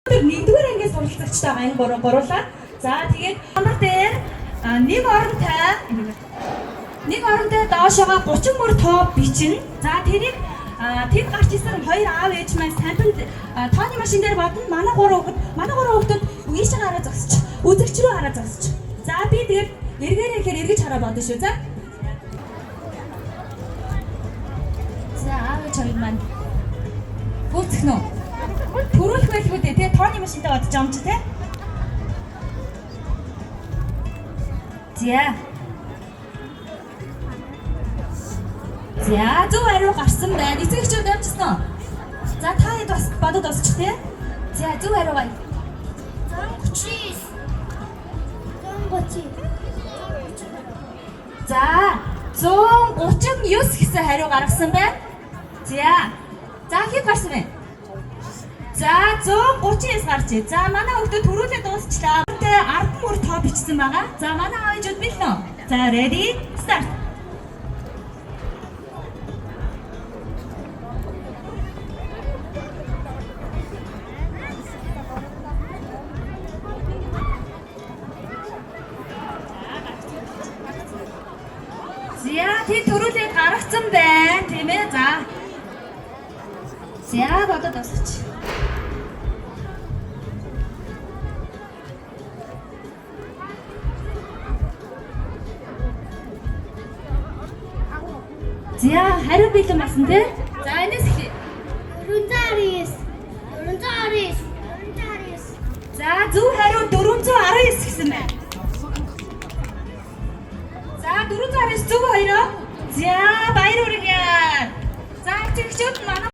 Нэгдүгээр ангиас суралцагчтай англи гуруулаа. За тэгээд хамар дээр нэг оронтой доошоогоо 30 мөр тоо бичнэ. За тэрийг тэд гарч исэн хоёр аав ээж маань сампанд тооны машин дээр бодно. Манай гурван хүүхдүүд ийшээ хараа зогсож, үзэгч рүү хараа зогсож. За би тэгээд эргээрээ ихээр эргэж хараа бодно шүү. За аав ээж хоёр маань гүцэх нөө. Төрүүлэх байлгүй дээ. Тэгээ тооны машинтай бодож байгаа юм чи те. За зөв хариу гарсан байна. Эцэгчүүд амжсан уу? За та хэд бас бодод осчих те. За зөв хариу гай. 139. 130. За 139 гэсэн хариу гаргасан байна. За хэд гарсан бэ? За 139 гарчээ. За манай хүүхдүүд төрүүлээ дуусчлаа. Тэ 10 мөр тоо бичсэн байгаа. За манай аав ээжүүд бэлэн үү? За ready start. За тий төрүүлээ гаргацсан байна. Тийм ээ. За бодод осч. За хариу бэлэн басан тий. За энэс эхлэе. 419. За зөв хариу 419 гэсэн байна. За 419 зөв хоёроо. За баяр хүргье. За эцэгчүүд манай